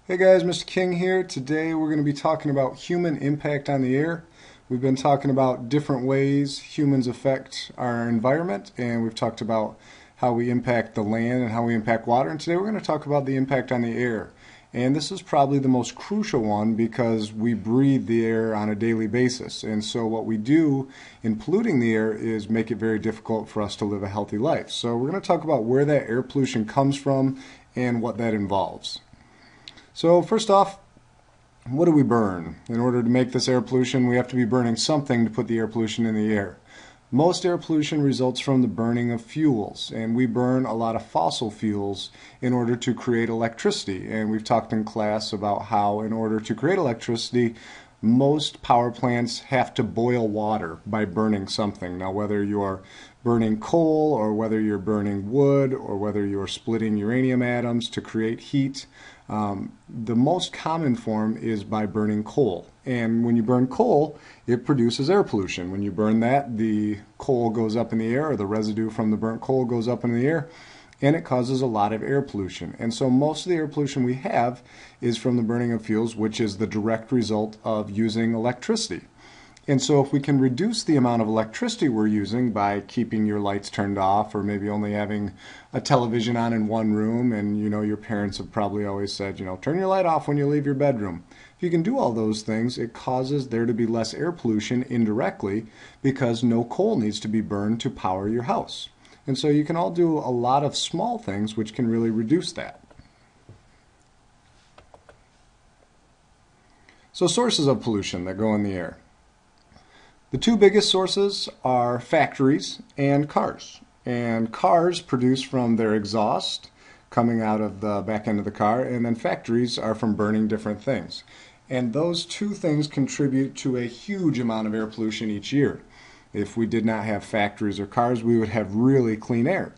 Hey guys, Mr. King here. Today we're going to be talking about human impact on the air. We've been talking about different ways humans affect our environment, and we've talked about how we impact the land and how we impact water. And today we're going to talk about the impact on the air. And this is probably the most crucial one because we breathe the air on a daily basis. And so what we do in polluting the air is make it very difficult for us to live a healthy life. So we're going to talk about where that air pollution comes from and what that involves. So first off, what do we burn? In order to make this air pollution, we have to be burning something to put the air pollution in the air. Most air pollution results from the burning of fuels, and we burn a lot of fossil fuels in order to create electricity. And we've talked in class about how in order to create electricity, most power plants have to boil water by burning something. Now, whether you're burning coal or whether you're burning wood or whether you're splitting uranium atoms to create heat, the most common form is by burning coal. And when you burn coal, it produces air pollution. When you burn that, the coal goes up in the air, or the residue from the burnt coal goes up in the air, and it causes a lot of air pollution. And so most of the air pollution we have is from the burning of fuels, which is the direct result of using electricity. And so if we can reduce the amount of electricity we're using by keeping your lights turned off, or maybe only having a television on in one room, and your parents have probably always said, turn your light off when you leave your bedroom. If you can do all those things, it causes there to be less air pollution indirectly because no coal needs to be burned to power your house. And so you can all do a lot of small things which can really reduce that. So sources of pollution that go in the air. The two biggest sources are factories and cars. And cars produce from their exhaust coming out of the back end of the car, and then factories are from burning different things. And those two things contribute to a huge amount of air pollution each year. If we did not have factories or cars, we would have really clean air.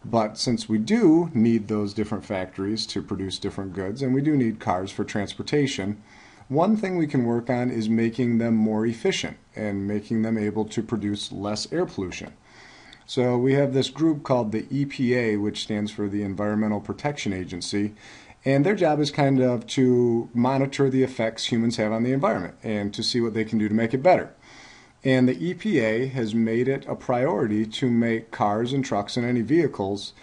But since we do need those different factories to produce different goods, and we do need cars for transportation, one thing we can work on is making them more efficient and making them able to produce less air pollution. So we have this group called the EPA, which stands for the Environmental Protection Agency, and their job is kind of to monitor the effects humans have on the environment and to see what they can do to make it better. And the EPA has made it a priority to make cars and trucks and any vehicles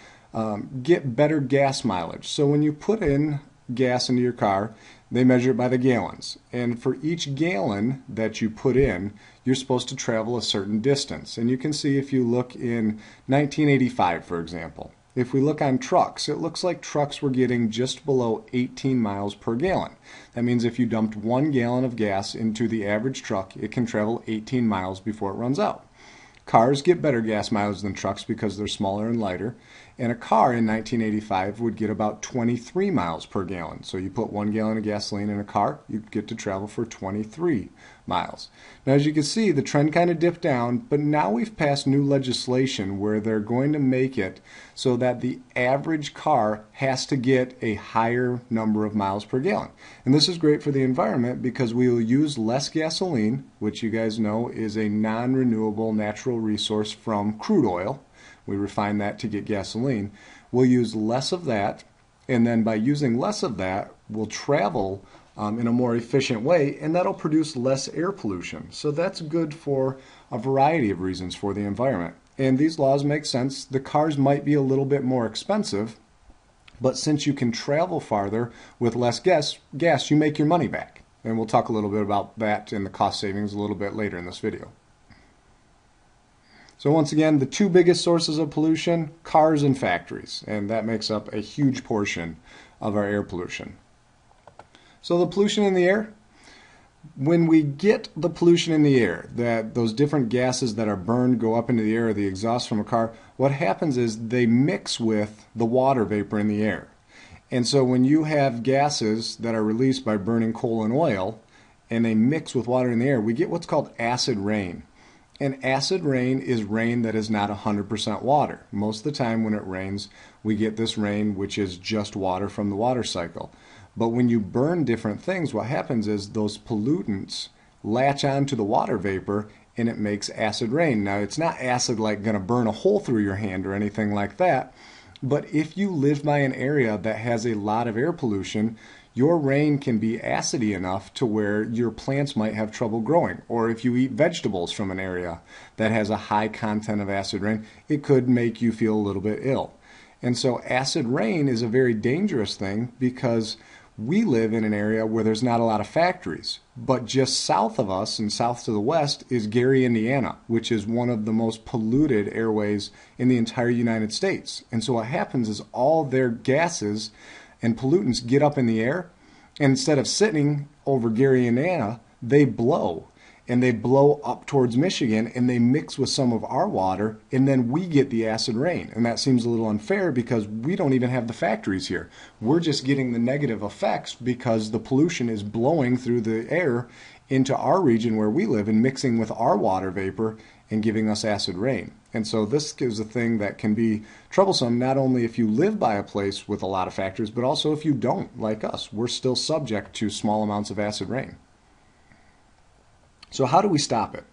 get better gas mileage. So when you put in gas into your car, they measure it by the gallons. And for each gallon that you put in, you're supposed to travel a certain distance. And you can see if you look in 1985, for example, if we look on trucks, it looks like trucks were getting just below 18 miles per gallon. That means if you dumped 1 gallon of gas into the average truck, it can travel 18 miles before it runs out. Cars get better gas mileage than trucks because they're smaller and lighter, and a car in 1985 would get about 23 miles per gallon. So you put 1 gallon of gasoline in a car, you get to travel for 23 miles. Now, as you can see, the trend kind of dipped down, but now we've passed new legislation where they're going to make it so that the average car has to get a higher number of miles per gallon. And this is great for the environment because we will use less gasoline, which you guys know is a non-renewable natural resource from crude oil. We refine that to get gasoline. We'll use less of that, and then by using less of that, we'll travel in a more efficient way, and that'll produce less air pollution. So that's good for a variety of reasons for the environment. And these laws make sense. The cars might be a little bit more expensive, but since you can travel farther with less gas, you make your money back. And we'll talk a little bit about that and the cost savings a little bit later in this video. So once again, the two biggest sources of pollution, cars and factories, and that makes up a huge portion of our air pollution. So the pollution in the air, when we get the pollution in the air, that those different gases that are burned go up into the air, or the exhaust from a car, what happens is they mix with the water vapor in the air. And so when you have gases that are released by burning coal and oil, and they mix with water in the air, we get what's called acid rain. And acid rain is rain that is not 100% water. Most of the time when it rains, we get this rain which is just water from the water cycle. But when you burn different things, what happens is those pollutants latch onto the water vapor and it makes acid rain. Now, it's not acid like going to burn a hole through your hand or anything like that. But if you live by an area that has a lot of air pollution, your rain can be acidy enough to where your plants might have trouble growing. Or if you eat vegetables from an area that has a high content of acid rain, it could make you feel a little bit ill. And so acid rain is a very dangerous thing because we live in an area where there's not a lot of factories. But just south of us and south to the west is Gary, Indiana, which is one of the most polluted airways in the entire United States. And so what happens is all their gases and pollutants get up in the air, and instead of sitting over Gary, Indiana, they blow. And they blow up towards Michigan, and they mix with some of our water, and then we get the acid rain. And that seems a little unfair because we don't even have the factories here. We're just getting the negative effects because the pollution is blowing through the air into our region where we live and mixing with our water vapor and giving us acid rain. And so this is a thing that can be troublesome not only if you live by a place with a lot of factories, but also if you don't, like us. We're still subject to small amounts of acid rain. So how do we stop it?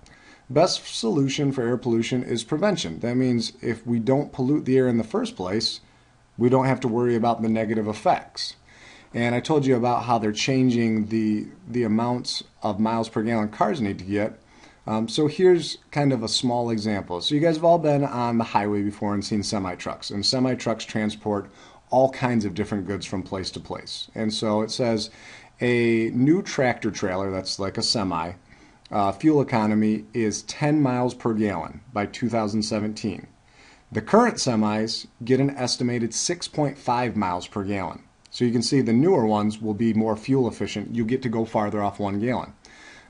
Best solution for air pollution is prevention. That means if we don't pollute the air in the first place, we don't have to worry about the negative effects. And I told you about how they're changing the amounts of miles per gallon cars need to get. So here's kind of a small example. So you guys have all been on the highway before and seen semi-trucks. And semi-trucks transport all kinds of different goods from place to place. And so it says a new tractor trailer that's like a semi, fuel economy is 10 miles per gallon by 2017. The current semis get an estimated 6.5 miles per gallon. So you can see the newer ones will be more fuel efficient. You get to go farther off 1 gallon.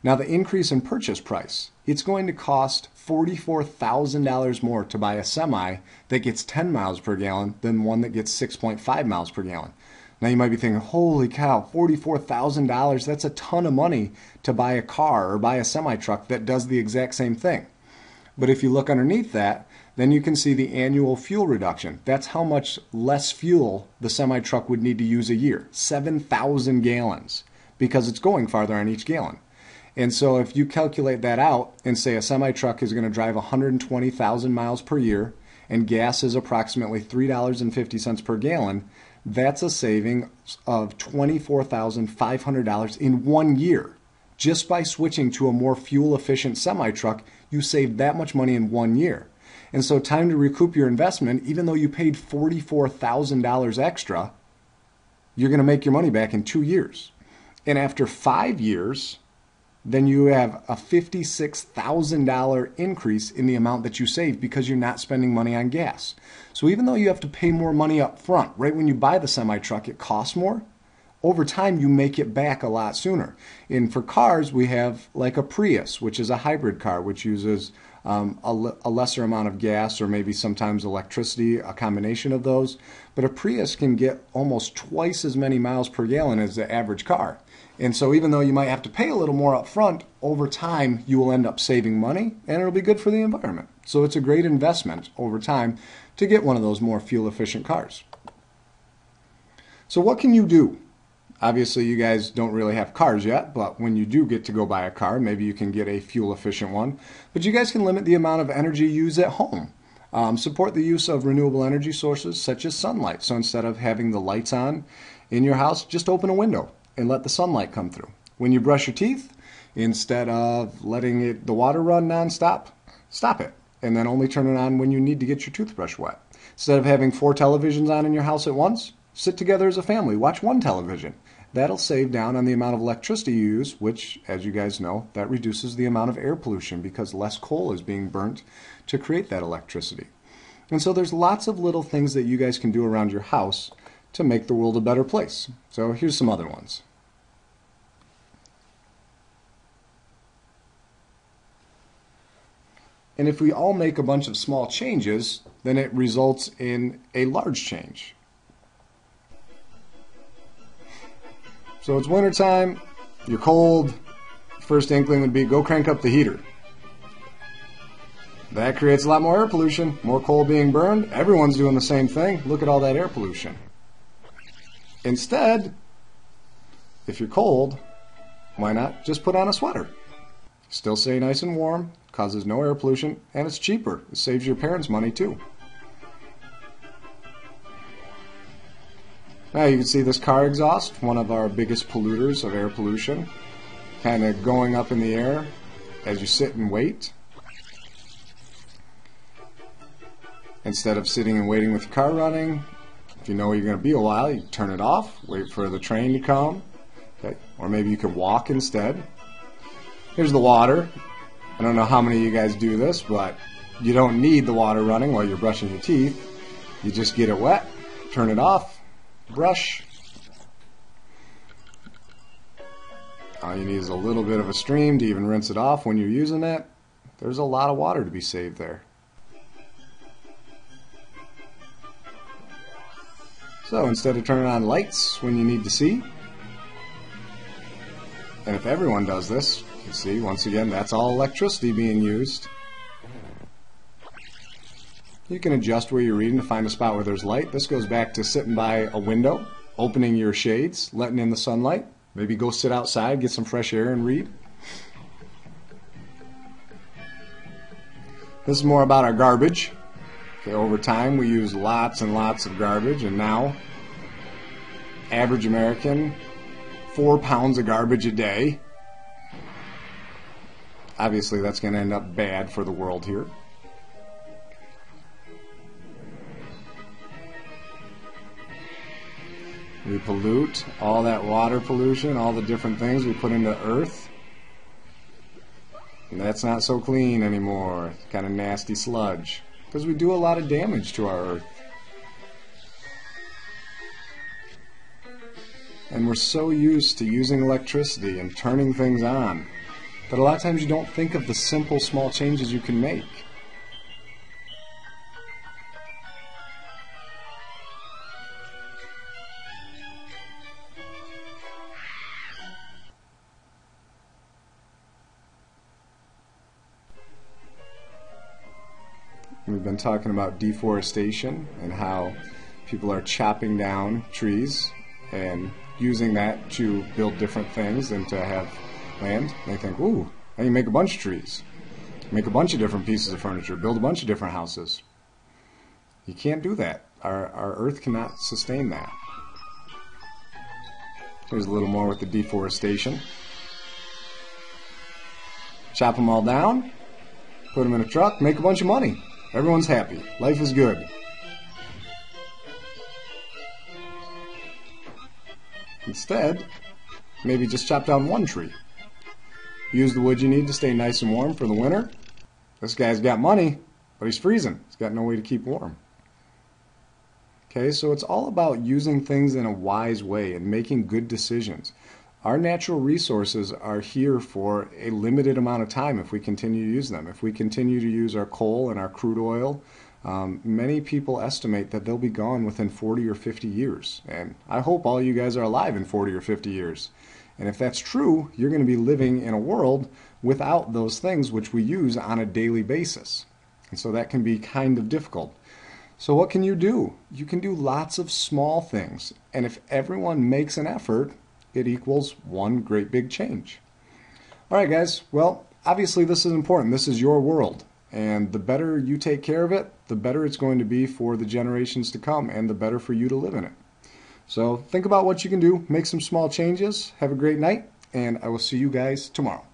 Now the increase in purchase price, it's going to cost $44,000 more to buy a semi that gets 10 miles per gallon than one that gets 6.5 miles per gallon. Now you might be thinking, holy cow, $44,000, that's a ton of money to buy a car or buy a semi-truck that does the exact same thing. But if you look underneath that, then you can see the annual fuel reduction. That's how much less fuel the semi-truck would need to use a year, 7,000 gallons, because it's going farther on each gallon. And so if you calculate that out and say a semi-truck is going to drive 120,000 miles per year and gas is approximately $3.50 per gallon, that's a saving of $24,500 in 1 year. Just by switching to a more fuel-efficient semi-truck, you save that much money in 1 year. And so time to recoup your investment, even though you paid $44,000 extra, you're going to make your money back in 2 years. And after 5 years, then you have a $56,000 increase in the amount that you save because you're not spending money on gas. So even though you have to pay more money up front, right when you buy the semi-truck, it costs more. Over time, you make it back a lot sooner. And for cars, we have like a Prius, which is a hybrid car, which uses a lesser amount of gas or maybe sometimes electricity, a combination of those. But a Prius can get almost twice as many miles per gallon as the average car. And so even though you might have to pay a little more up front, over time you will end up saving money and it'll be good for the environment. So it's a great investment over time to get one of those more fuel efficient cars. So what can you do? Obviously you guys don't really have cars yet, but when you do get to go buy a car, maybe you can get a fuel efficient one. But you guys can limit the amount of energy used at home. Support the use of renewable energy sources such as sunlight. So instead of having the lights on in your house, just open a window and let the sunlight come through. When you brush your teeth, instead of letting the water run nonstop, stop it and then only turn it on when you need to get your toothbrush wet. Instead of having 4 televisions on in your house at once, sit together as a family, watch 1 television. That'll save down on the amount of electricity you use, which, as you guys know, that reduces the amount of air pollution because less coal is being burnt to create that electricity. And so there's lots of little things that you guys can do around your house to make the world a better place. So here's some other ones. And if we all make a bunch of small changes, then it results in a large change. So it's wintertime, you're cold, first inkling would be go crank up the heater. That creates a lot more air pollution, more coal being burned. Everyone's doing the same thing. Look at all that air pollution. Instead, if you're cold, why not just put on a sweater? Still stay nice and warm, causes no air pollution, and it's cheaper. It saves your parents money too. Now you can see this car exhaust, one of our biggest polluters of air pollution, kind of going up in the air as you sit and wait. Instead of sitting and waiting with your car running, if you know you're going to be a while, you turn it off, wait for the train to come, okay? Or maybe you could walk instead. Here's the water. I don't know how many of you guys do this, but you don't need the water running while you're brushing your teeth. You just get it wet, turn it off, brush. All you need is a little bit of a stream to even rinse it off when you're using it. There's a lot of water to be saved there. So instead of turning on lights when you need to see, and if everyone does this, you can see once again that's all electricity being used. You can adjust where you're reading to find a spot where there's light. This goes back to sitting by a window, opening your shades, letting in the sunlight. Maybe go sit outside, get some fresh air and read. This is more about our garbage. Okay, over time we use lots and lots of garbage, and now average American 4 pounds of garbage a day. Obviously that's going to end up bad for the world here. We pollute all that water pollution, all the different things we put into earth. And that's not so clean anymore. It's kind of nasty sludge. Because we do a lot of damage to our earth. And we're so used to using electricity and turning things on that a lot of times you don't think of the simple small changes you can make. We've been talking about deforestation and how people are chopping down trees and using that to build different things and to have land. They think, ooh, I can make a bunch of trees, make a bunch of different pieces of furniture, build a bunch of different houses. You can't do that. Our earth cannot sustain that. Here's a little more with the deforestation. Chop them all down, put them in a truck, make a bunch of money. Everyone's happy. Life is good. Instead, maybe just chop down one tree. Use the wood you need to stay nice and warm for the winter. This guy's got money, but he's freezing. He's got no way to keep warm. Okay, so it's all about using things in a wise way and making good decisions. Our natural resources are here for a limited amount of time if we continue to use them. If we continue to use our coal and our crude oil, many people estimate that they'll be gone within 40 or 50 years. And I hope all you guys are alive in 40 or 50 years. And if that's true, you're going to be living in a world without those things which we use on a daily basis. And so that can be kind of difficult. So what can you do? You can do lots of small things. And if everyone makes an effort, it equals one great big change. All right, guys. Well, obviously this is important. This is your world. And the better you take care of it, the better it's going to be for the generations to come and the better for you to live in it. So think about what you can do. Make some small changes. Have a great night. And I will see you guys tomorrow.